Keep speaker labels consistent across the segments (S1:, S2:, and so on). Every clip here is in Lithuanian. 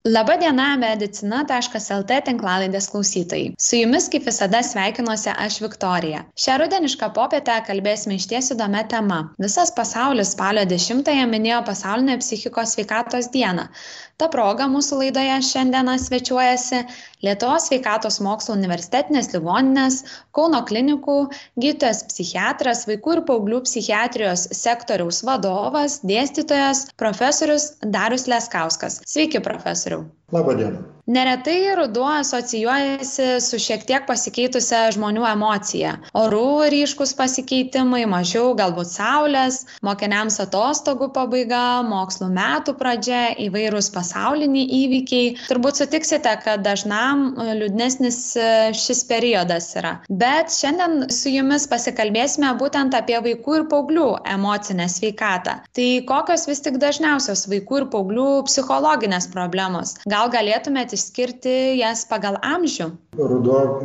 S1: Labadiena, medicina.lt tinklalaidės klausytojai. Su jumis kaip visada sveikinuosi aš Viktorija. Šią rudenišką popietę kalbėsime išties įdomią temą. Visas pasaulis spalio 10-ąją minėjo pasaulinę psichikos sveikatos dieną. Ta proga mūsų laidoje šiandieną svečiuojasi Lietuvos sveikatos mokslų universitetinės ligoninės, Kauno klinikų, gydytojas psichiatras, vaikų ir paauglių psichiatrijos sektoriaus vadovas, dėstytojas, profesorius Darius Leskauskas. Sveiki, profesoriau.
S2: Labą dieną.
S1: Neretai ruduo asocijuojasi su šiek tiek pasikeitusia žmonių emocija. Orų ryškus pasikeitimai, mažiau galbūt saulės, mokiniams atostogų pabaiga, mokslo metų pradžia, įvairūs pasauliniai įvykiai. Turbūt sutiksite, kad dažnam liūdnesnis šis periodas yra. Bet šiandien su jumis pasikalbėsime būtent apie vaikų ir paauglių emocinę sveikatą. Tai kokios vis tik dažniausios vaikų ir paauglių psichologinės problemos? Gal galėtumėte išskirti jas pagal amžių?
S2: Ruduo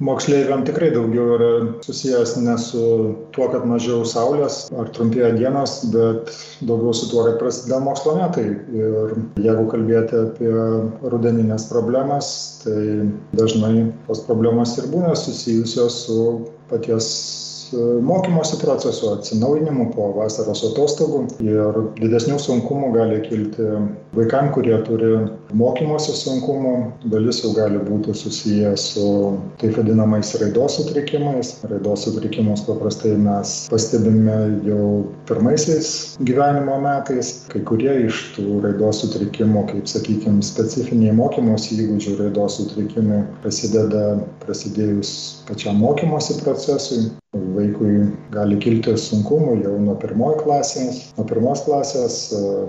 S2: moksleiviam tikrai daugiau yra susijęs ne su tuo, kad mažiau saulės ar trumpėja dienos, bet daugiau su tuo, kad prasideda mokslo metai. Ir jeigu kalbėti apie rudeninės problemas, tai dažnai tos problemos ir būna susijusios su paties mokymosi procesu, atsinaujinimu po vasaros atostogų, ir didesnių sunkumų gali kilti vaikam, kurie turi mokymosi sunkumų. Dalis jau gali būti susiję su taip vadinamais raidos sutrikimais. Raidos sutrikimus paprastai mes pastebime jau pirmaisiais gyvenimo metais. Kai kurie iš tų raidos sutrikimų, kaip sakykime, specifiniai mokymosi įgūdžių raidos sutrikimai prasidėjus pačiam mokymosi procesui. Vaikui gali kilti sunkumų jau nuo pirmos klasės,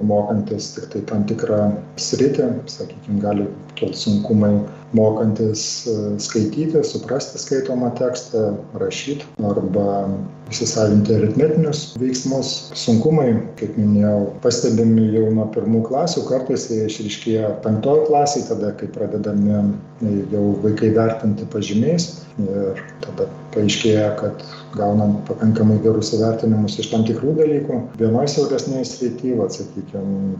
S2: mokantis tik tai tam tikrą sritį, sakykime, gali kilti sunkumai mokantis skaityti, suprasti skaitomą tekstą, rašyti arba įsisavinti aritmetinius veiksmus. Sunkumai, kaip minėjau, pastebimi jau nuo pirmų klasių, kartais jie išryškėja 5 klasėje, tada kai pradedami jau vaikai vertinti pažymiais, ir tada paaiškėja, kad gaunam pakankamai gerus įvertinimus iš tam tikrų dalykų. Vienoje siauresnėje srityje, sakykime,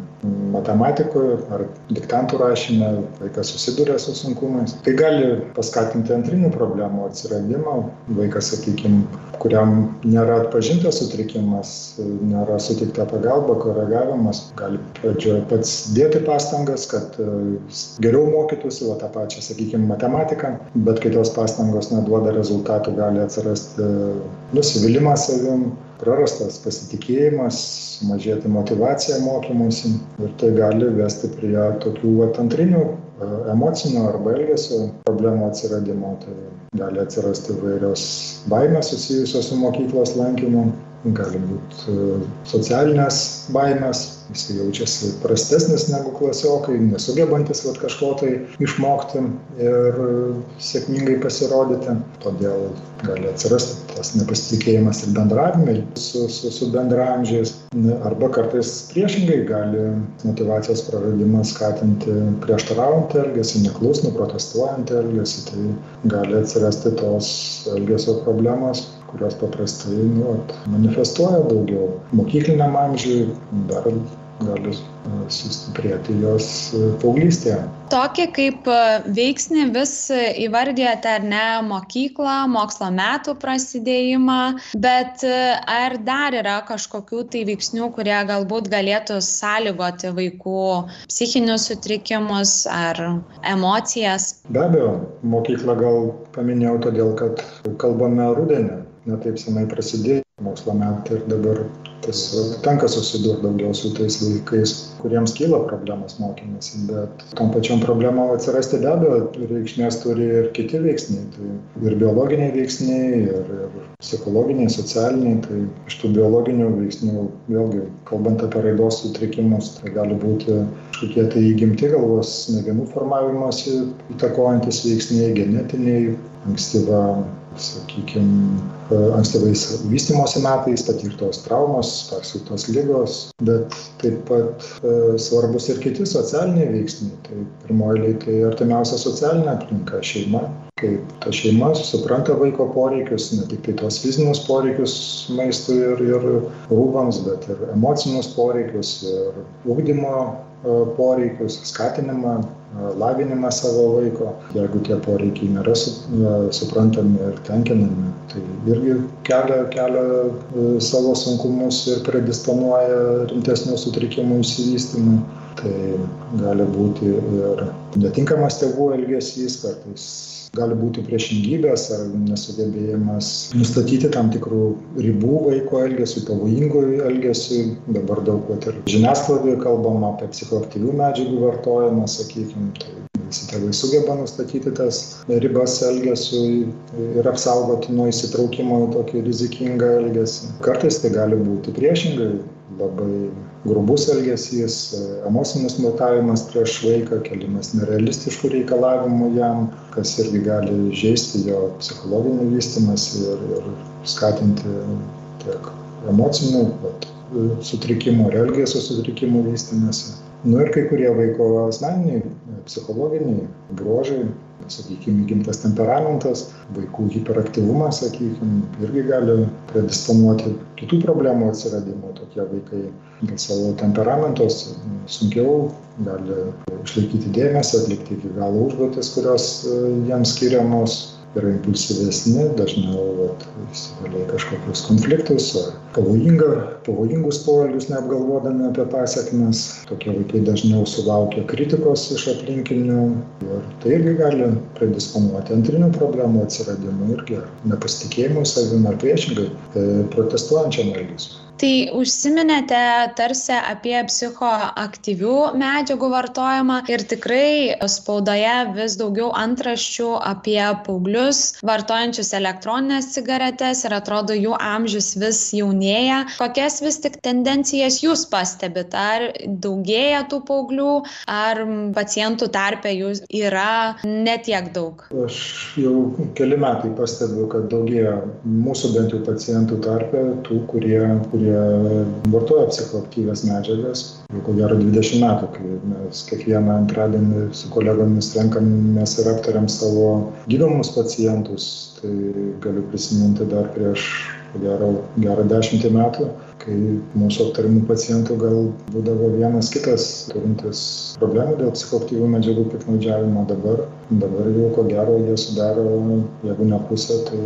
S2: matematikoje ar diktantų rašyme vaikas susiduria su sunkumais. Tai gali paskatinti antrinių problemų atsiradimą. Vaikas, sakykime, kuriam nėra atpažintas sutrikimas, nėra suteikta pagalba, koregavimas, gali pradžioje pats dėti pastangas, kad geriau mokytųsi, tą pačią, sakykime, matematiką, bet kai tos pastangos neduoda rezultatų, gali atsirasti nusivylimas savim, prarastas pasitikėjimas, mažėti motyvacija mokymuisi, ir tai gali vesti prie tokių antrinių emocinio arba elgesio problemų atsiradimo. Tai gali atsirasti įvairios baimės susijusios su mokyklos lankymu, gali būti socialinės baimės, jis jaučiasi prastesnis negu klasiokai, nesugebantis kažko tai išmokti ir sėkmingai pasirodyti. Todėl gali atsirasti tas nepasitikėjimas ir bendravime su bendraamžiais. Arba kartais priešingai gali motyvacijos praradimas skatinti prieštaraujantį elgesį, neklusnų, protestuojantį elgesį. Tai gali atsirasti tos elgesio problemos, kurios paprastai manifestuoja daugiau mokykliniam amžiui, dar gali sustiprėti jos paauglystėje.
S1: Tokį kaip veiksnį vis įvardijate, ar ne, mokyklą, mokslo metų prasidėjimą, bet ar dar yra kažkokių tai veiksnių, kurie galbūt galėtų sąlygoti vaikų psichinius sutrikimus ar emocijas?
S2: Be abejo, mokyklą gal paminėjau todėl, kad kalbame rudenį, ne taip senai prasidėjo mokslo metai, ir dabar tenka susidurti daugiau su tais vaikais, kuriems kyla problemas mokymasi, bet tom pačiom problemom atsirasti be abejo reikšmės turi ir kiti veiksniai, tai ir biologiniai veiksniai, ir psichologiniai, socialiniai. Tai iš tų biologinių veiksnių, vėlgi, kalbant apie raidos sutrikimus, tai gali būti kažkokie tai įgimti galvos smegenų formavimosi įtakojantis veiksniai, genetiniai, ankstyvais vystymosi metais patirtos traumos, persirgtos ligos, bet taip pat svarbus ir kiti socialiniai veiksniai. Tai pirmoji eilėje tai artimiausia socialinė aplinka, šeima. Kaip ta šeima supranta vaiko poreikius, ne tik tai tos fizinius poreikius maistui ir rūbams, bet ir emocinius poreikius ir ugdymo poreikius, skatinimą, lavinimą savo vaiko. Jeigu tie poreikiai nėra suprantami ir tenkinami, tai irgi kelia savo sunkumus ir predisponuoja rimtesnių sutrikimų išsivystymui. Tai gali būti ir netinkamas tėvų elgesys, kartais gali būti priešingybės ar nesugebėjimas nustatyti tam tikrų ribų vaiko elgesiui, pavojingų elgesiui. Dabar daug ir žiniasklaidoje kalbama apie psichoaktyvių medžiagų vartojimą, sakykime. Tai visi tėvai sugeba nustatyti tas ribas elgesiui ir apsaugoti nuo įsitraukimo į tokį rizikingą elgesį. Kartais tai gali būti priešingai, labai grubus elgesys, emocinis smurtavimas prieš vaiką, kelimas nerealistiškų reikalavimų jam, kas irgi gali žeisti jo psichologinį vystymąsi ir skatinti tiek emocinių sutrikimų ir elgesio sutrikimų vystymąsi. Ir kai kurie vaiko asmeniniai, psichologiniai bruožai, sakykime, įgimtas temperamentas, vaikų hiperaktyvumas, sakykime, irgi gali predisponuoti kitų problemų atsiradimo. Tokie vaikai dėl savo temperamentos sunkiau gali išlaikyti dėmesį, atlikti iki galo užduotis, kurios jiems skiriamos, yra impulsyvesni, dažniau įsivelia kažkokius konfliktus ar pavojingus poelgius neapgalvodami apie pasekmes. Tokie vaikai dažniau sulaukia kritikos iš aplinkinių ir tai irgi gali predisponuoti antrinių problemų atsiradimui irgi nepasitikėjimui savimi ar priešingai protestuojančiam elgesiui.
S1: Tai užsiminėte tarsi apie psichoaktyvių medžiagų vartojimą ir tikrai spaudoje vis daugiau antraščių apie paauglius vartojančius elektroninės cigaretes ir atrodo jų amžius vis jaunėja. Kokias vis tik tendencijas jūs pastebite? Ar daugėja tų paauglių, ar pacientų tarpe jų yra netiek daug?
S2: Aš jau keli metai pastebiu, kad daugėja mūsų bent jau pacientų tarpe tų, kurie vartoja psichoaktyvias medžiagas. Jau ko gero 20 metų, kai mes kiekvieną antradienį su kolegomis renkamės ir aptariam savo gydomus pacientus. Tai galiu prisiminti dar prieš gerą 10 metų, kai mūsų aptarimų pacientų gal būdavo vienas kitas turintis problemų dėl psichoaktyvių medžiagų piktnaudžiavimo. Dabar jau ko gero jie sudaro, jeigu ne pusę, tai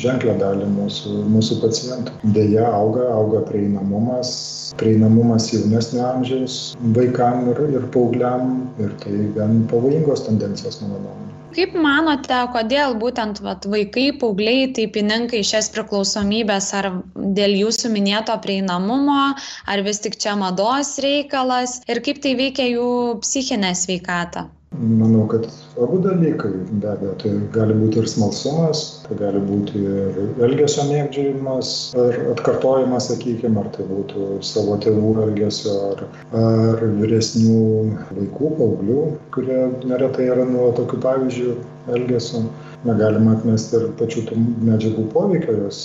S2: ženklę dalį mūsų pacientų. Deja, auga prieinamumas jaunesnio amžiaus vaikam ir paaugliam, ir tai gan pavojingos tendencijos, mano nuomone.
S1: Kaip manote, kodėl būtent vaikai, paaugliai taip įninka į šias priklausomybės, ar dėl jūsų minėto prieinamumo, ar vis tik čia mados reikalas ir kaip tai veikia jų psichinę sveikatą?
S2: Manau, kad abu dalykai, be abejo, tai gali būti ir smalsumas, tai gali būti ir elgesio mėgdžiojimas ar atkartojimas, sakykime, ar tai būtų savo tėvų elgesio ar vyresnių vaikų, paauglių, kurie neretai yra nuo tokių pavyzdžių elgesio. Negalima atmesti ir pačių tų medžiagų poveikio, jos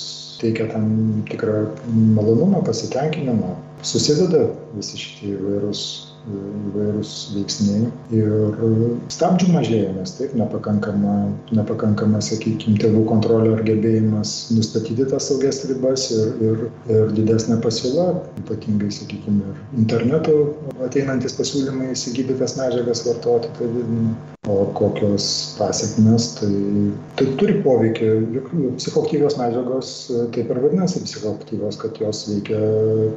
S2: teikia tam tikrą malonumą, pasitenkinimą. Susideda visi šitie įvairūs veiksniai ir stabdžių mažėjimas, taip, nepakankama, sakykime, tėvų kontrolė ar gebėjimas nustatyti tas saugias ribas ir didesnė pasiūla, ypatingai, sakykime, ir internetu ateinantis pasiūlymai įsigyti tas medžiagas vartoti, tai didina. O kokios pasekmės, tai turi poveikį. Psichoaktyvios medžiagos taip ir vadinasi psichoaktyvios, kad jos veikia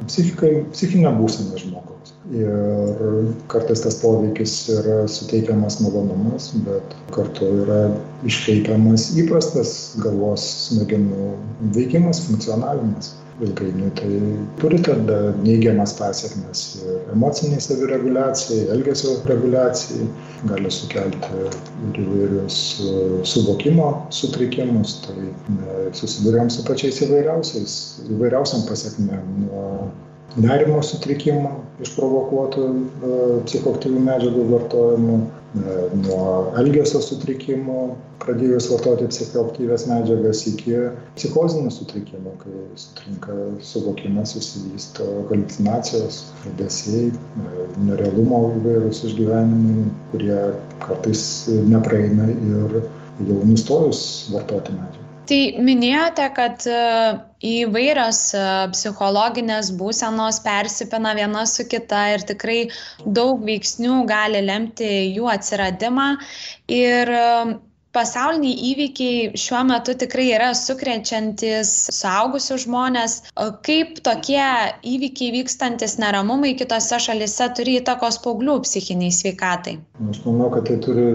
S2: psichinę būseną žmogaus. Ir kartais tas poveikis yra suteikiamas malonumas, bet kartu yra iškreipiamas įprastas galvos smegenų veikimas, funkcionavimas. Ilgainiui tai turi tada neigiamas pasekmes ir emociniai savireguliacijai, elgesio reguliacijai, gali sukelti ir įvairius suvokimo sutrikimus, tai susiduriam su pačiais įvairiausiam pasekmėm, nuo nerimo sutrikimų išprovokuotų psichoaktyvių medžiagų vartojimų, nuo elgesio sutrikimų, pradėjus vartoti psichoaktyvias medžiagas, iki psichozinių sutrikimų, kai sutrinka suvokimas, susivysto haliucinacijos, judesiai, nerealumo įvairūs išgyvenimai, kurie kartais nepraeina ir jau nustojus vartoti medžiagą.
S1: Tai minėjote, kad įvairios psichologinės būsenos persipina viena su kita ir tikrai daug veiksnių gali lemti jų atsiradimą. Ir pasauliniai įvykiai šiuo metu tikrai yra sukrečiantis suaugusius žmonės. Kaip tokie įvykiai vykstantis neramumai kitose šalyse turi įtakos paauglių psichiniai sveikatai?
S2: Aš manau, kad tai turi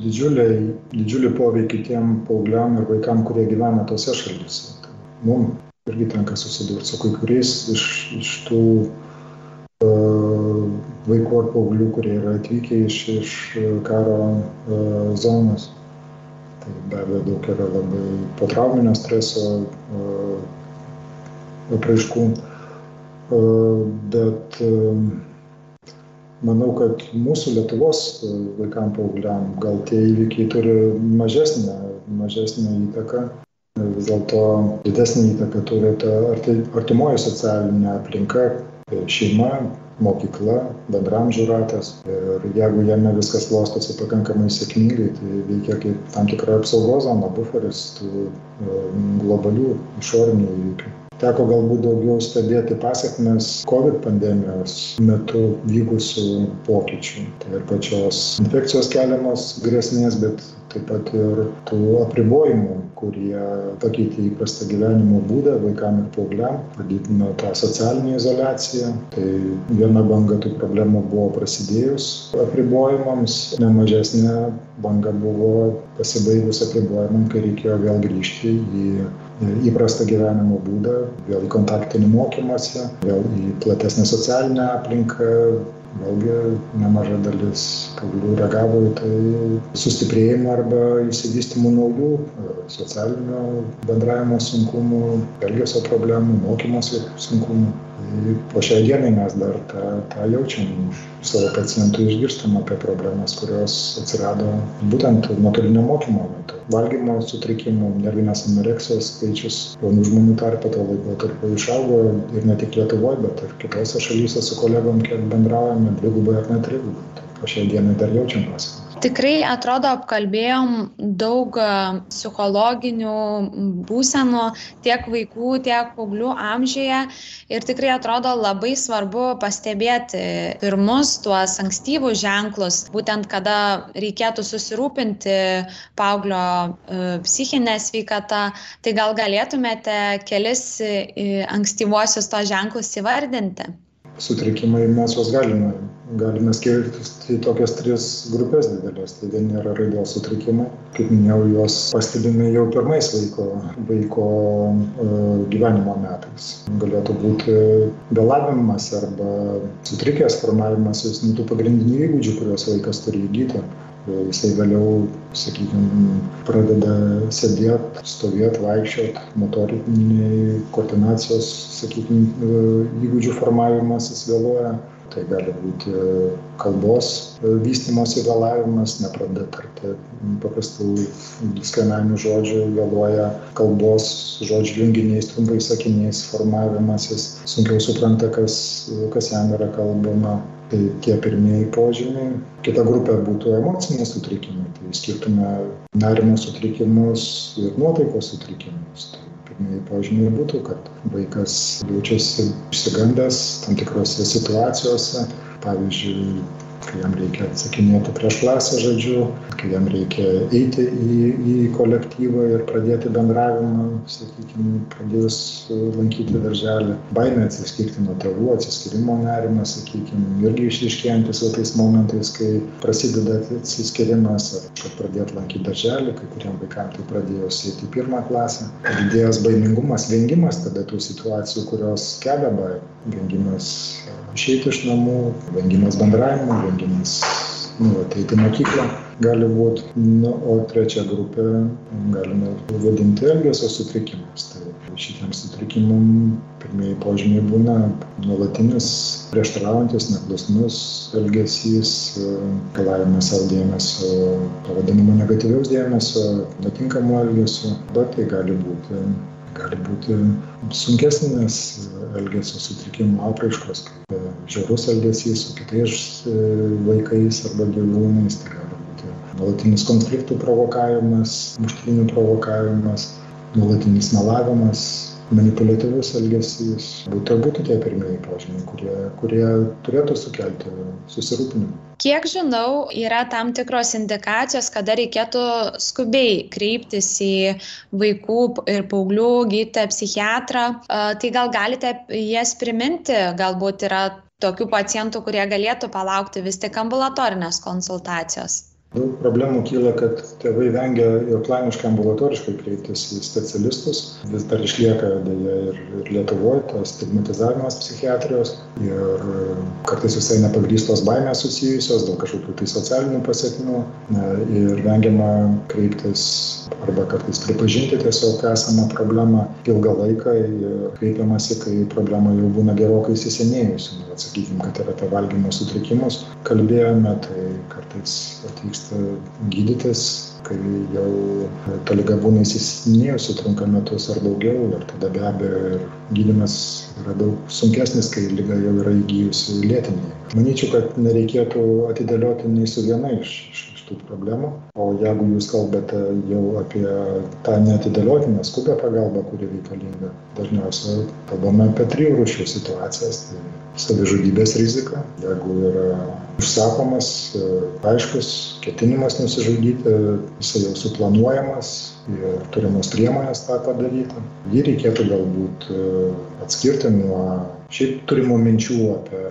S2: didžiulį poveikį tiem paaugliam ir vaikam, kurie gyvena tose šalyse. Mums irgi tenka susidurti su kai kuriais iš tų vaikų ar paauglių, kurie yra atvykę iš karo zonos. Tai be abejo daug yra labai potrauminio streso apraiškų, bet manau, kad mūsų Lietuvos vaikam paaugliam gal tie įvykiai turi mažesnę įtaką. Vis dėlto didesnį įtaką turi ta artimoji socialinė aplinka, šeima, mokykla, bendraamžių ratas. Ir jeigu jame viskas klostosi pakankamai sėkmingai, tai veikia kaip tam tikra apsaugos zona, buferis tų globalių išorinių įvykių. Teko galbūt daugiau stebėti pasekmes COVID pandemijos metu vykusių pokyčių. Tai ir pačios infekcijos keliamos grėsmės, bet taip pat ir tų apribojimų, kurie pakeitė įprastą gyvenimo būdą vaikam ir paaugliam, padidino tą socialinę izoliaciją. Tai viena banga tų problemų buvo prasidėjus apribojimams, nemažesnė banga buvo pasibaigus apribojimam, kai reikėjo vėl grįžti į įprastą gyvenimo būdą, vėl į kontaktinį mokymąsi, vėl į platesnę socialinę aplinką. Vėlgi nemaža dalis paauglių reagavo į tai sustiprėjimą arba išsivystymų naujų socialinio bendravimo sunkumų, elgesio problemų, mokymosi sunkumų. Po šiai dienai mes dar tą jaučiam, savo pacientų išgirstam apie problemas, kurios atsirado būtent nuotolinio mokymo metu. Valgymo sutrikimų, nervinės anoreksijos skaičius jaunų žmonių tarpe to laikotarpio išaugo ir ne tik Lietuvoje, bet ir kitose šalyse su kolegom, kiek bendraujame, dvigubai ar net trigubai. Po šiai dienai dar jaučiam pasekmes.
S1: Tikrai atrodo apkalbėjom daug psichologinių būsenų tiek vaikų, tiek paauglių amžiuje ir tikrai atrodo labai svarbu pastebėti pirmus tuos ankstyvus ženklus, būtent kada reikėtų susirūpinti paauglio psichinę sveikatą. Tai gal galėtumėte kelis ankstyvuosius tos ženklus įvardinti?
S2: Sutrikimai mes juos galime skirti į tokias 3 grupės didelės. Tai vieni yra raidos sutrikimai. Kaip minėjau, juos pastebime jau pirmais vaiko gyvenimo metais. Galėtų būti vėlavimas arba sutrikęs formavimasis tų pagrindinių įgūdžių, kuriuos vaikas turi įgyti. Jisai vėliau, sakykime, pradeda sėdėti, stovėti, vaikščioti, motoriniai koordinacijos, sakykime, įgūdžių formavimasis vėluoja. Tai gali būti kalbos vystymosi vėlavimas, nepradeda tarti paprastų sklaninių žodžių, vėluoja kalbos žodžių junginiais, trumpais sakiniais formavimasis, sunkiau supranta, kas jam yra kalbama. Tai tie pirmieji požymiai. Kita grupė būtų emociniai sutrikimai. Tai skirtume nerimo sutrikimus ir nuotaikos sutrikimus. Tai pirmieji požymiai būtų, kad vaikas jaučiasi išsigandęs tam tikrose situacijose. Pavyzdžiui, kai jam reikia atsakinėti prieš klasę žodžiu, kai jam reikia eiti į kolektyvą ir pradėti bendravimą, sakykime, pradėjus lankyti darželį. Baimė atsiskirti nuo tėvų, atsiskirimo nerimas, sakykime, irgi išryškėjantis tais momentais, kai prasideda atsiskirimas, ar kad pradėti lankyti darželį, kai kuriem vaikam tai pradėjus eiti į 1 klasę. Didėjęs baimingumas, vengimas tada tų situacijų, kurios kelia baimę. Vengimas išeiti iš namų, vengimas bendravimo, vengimas ateiti į mokyklą gali būti. O 3 grupė galime vadinti elgesio sutrikimus. Tai šitiems sutrikimam pirmieji požymiai būna nuolatinis, prieštaraujantis, neklusnus elgesys, reikalavimas savo dėmesio, pavadinimo negatyviaus dėmesio, netinkamo elgesio, bet tai gali būti sunkesnės elgesio sutrikimo apraiškos, kaip žiaurus elgesys su kitais vaikais arba gyvūnais, tai gali būti nuolatinis konfliktų provokavimas, muštynių provokavimas, nuolatinis melavimas, manipuliatyvus elgesys. Būtų tie pirmieji požymiai, kurie turėtų sukelti susirūpinimą.
S1: Kiek žinau, yra tam tikros indikacijos, kada reikėtų skubiai kreiptis į vaikų ir paauglių gydytoją psichiatrą. Tai gal galite jas priminti, galbūt yra tokių pacientų, kurie galėtų palaukti vis tik ambulatorinės konsultacijos?
S2: Daug problemų kyla, kad tėvai vengia ir planiškai ambulatoriškai kreiptis į specialistus. Vis dar išlieka dėja ir Lietuvoje tas stigmatizavimas psichiatrijos ir kartais visai nepagrįstos baimės susijusios dėl kažkokių tai socialinių pasekmių ir vengiama kreiptis arba kartais pripažinti tiesiog esamą problemą ilgą laiką ir kreipiamasi, kai problema jau būna gerokai įsisenėjusi. Sakykime, kad yra apie valgymo sutrikimus kalbėjome, tai kartais atvyksta gydytis, kai jau ta liga būna įsisenėjusi, trunka metus ar daugiau, ir tada be abejo ir gydymas yra daug sunkesnis, kai liga jau yra įgijusi lėtinė. Manyčiau, kad nereikėtų atidėlioti nei su viena iš tų problemų, o jeigu jūs kalbate jau apie tą neatidėliotiną skubę pagalbą, kuri reikalinga, dažniausiai kalbame apie 3 rūšių situacijas. Tai savižudybės rizika, jeigu yra užsakomas aiškus ketinimas nusižudyti, jisai jau suplanuojamas ir turimos priemonės tą padaryti. Jį reikėtų galbūt atskirti nuo šiaip turimų minčių apie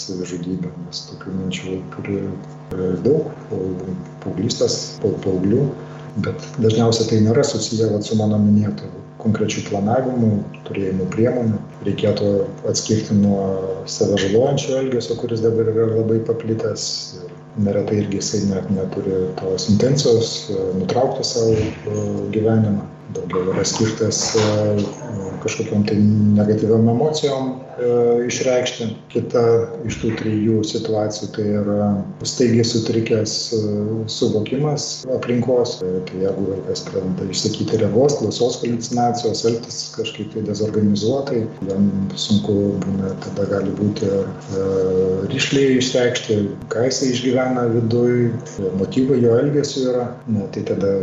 S2: savižudybę, nes tokių minčių turi daug paauglystės, paauglių, bet dažniausiai tai nėra susiję su mano minėtu konkrečių planavimų, turėjimų priemonių. Reikėtų atskirti nuo save žalojančio elgesio, kuris dabar yra labai paplitęs. Ir neretai irgi jisai net neturi tos intencijos nutraukti savo gyvenimą. Daugiau yra skirtas kažkokiam tai negatyviom emocijom išreikšti. Kita iš tų 3 situacijų tai yra staigiai sutrikęs suvokimas aplinkos. Tai jeigu vaikas pradeda išsakyti regos, klausos haliucinacijos, elgtis kažkaip tai dezorganizuotai, jam sunku būna, tada gali būti rišliai išreikšti, ką jisai išgyvena viduj, motyvai jo elgesio yra. Tai tada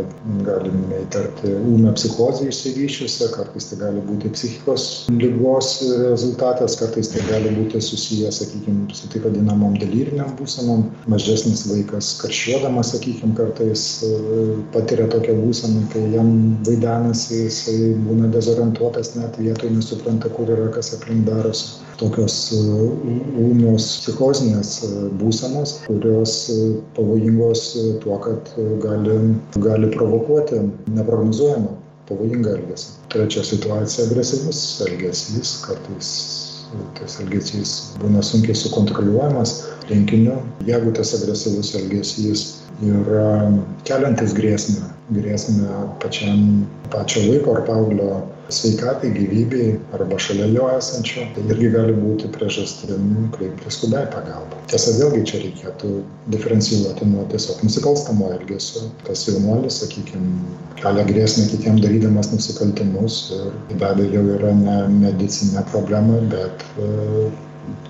S2: galime įtarti ūmią psichozę išsivysčiusią, kartais tai gali būti psichikos ligos rezultatas, kartais tai gali būti susiję, sakykime, su taip vadinamom deliriniam būsenom. Mažesnis vaikas karščiuodamas, sakykime, kartais patiria tokią būseną, kai jam vaidenasi, jisai būna dezorientuotas, net vietoj nesupranta, kur yra, kas aplink darosi. Tokios ūmios psichozinės būsenos, kurios pavojingos tuo, kad gali provokuoti neprognozuojamą pavojingą elgesį. Trečia situacija - agresyvus elgesys. Kartais tas elgesys būna sunkiai sukontroliuojamas rinkiniu. Jeigu tas agresyvus elgesys yra keliantis grėsmę pačio vaiko ar paauglio sveikatai, gyvybei arba šalia jo esančio, tai irgi gali būti priežastim kreiptis skubiai pagalbą. Tiesa, vėlgi čia reikėtų diferencijuoti nuo tiesiog nusikalstamo elgesio. Tas jaunuolis, sakykime, kelia grėsmę kitiem darydamas nusikaltimus ir be abejo jau yra ne medicinė problema, bet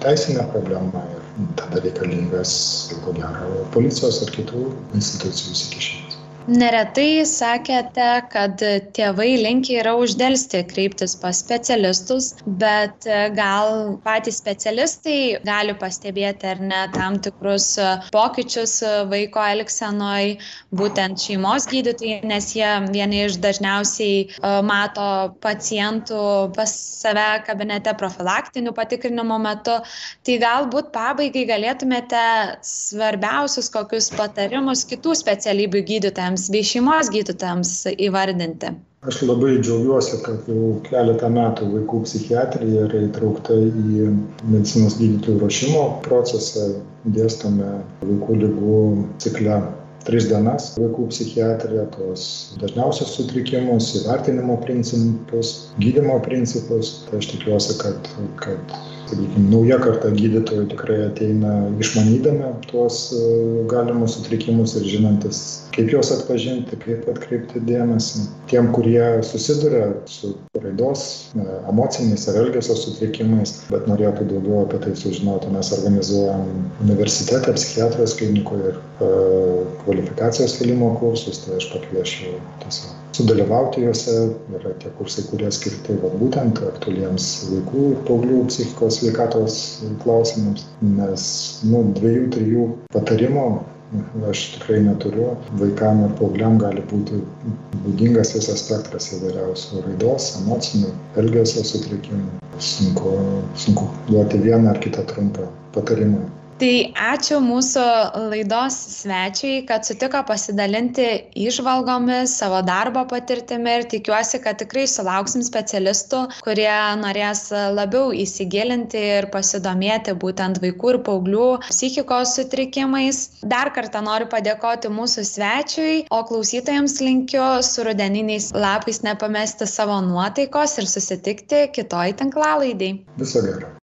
S2: teisinė problema ir tada reikalingas, ko gero, policijos ar kitų institucijų įsikišimas.
S1: Neretai sakėte, kad tėvai linkę yra uždelsti kreiptis pas specialistus, bet gal patys specialistai gali pastebėti ar ne tam tikrus pokyčius vaiko elgsenoj, būtent šeimos gydytojai, nes jie vieni iš dažniausiai mato pacientų pas save kabinete profilaktinių patikrinimo metu. Tai galbūt pabaigai galėtumėte svarbiausius kokius patarimus kitų specialybių gydytojams bei šeimos gydytojams įvardinti.
S2: Aš labai džiaugiuosi, kad jau keletą metų vaikų psichiatrija yra įtraukta į medicinos gydytojų ruošimo procesą. Dėstome vaikų ligų cikle 3 dienas vaikų psichiatrija, tos dažniausios sutrikimus, įvertinimo principus, gydymo principus. Tai aš tikiuosi, kad sakykime, nauja karta gydytojų tikrai ateina išmanydami tuos galimus sutrikimus ir žinantis, kaip juos atpažinti, kaip atkreipti dėmesį. Tiem, kurie susiduria su raidos, emociniais ar elgesio sutrikimais, bet norėtų daugiau apie tai sužinoti, mes organizuojam universitete psichiatrijos klinikoje ir kvalifikacijos kėlimo kursus, tai aš pakviešiu tiesiog sudalyvauti juose. Yra tie kursai, kurie skirti būtent aktualiems vaikų ir paauglių psichikos sveikatos klausimams, nes 2-3 patarimų aš tikrai neturiu. Vaikam ir paaugliam gali būti būdingas visas spektras įvairiausių raidos, emocinių, elgesio sutrikimų. Sunku duoti vieną ar kitą trumpą patarimą.
S1: Tai ačiū mūsų laidos svečiui, kad sutiko pasidalinti įžvalgomis, savo darbo patirtimi ir tikiuosi, kad tikrai sulauksim specialistų, kurie norės labiau įsigilinti ir pasidomėti būtent vaikų ir paauglių psichikos sutrikimais. Dar kartą noriu padėkoti mūsų svečiui, o klausytojams linkiu su rudeniniais lapais nepamesti savo nuotaikos ir susitikti kitoj tinklalaidėj.
S2: Viso gero.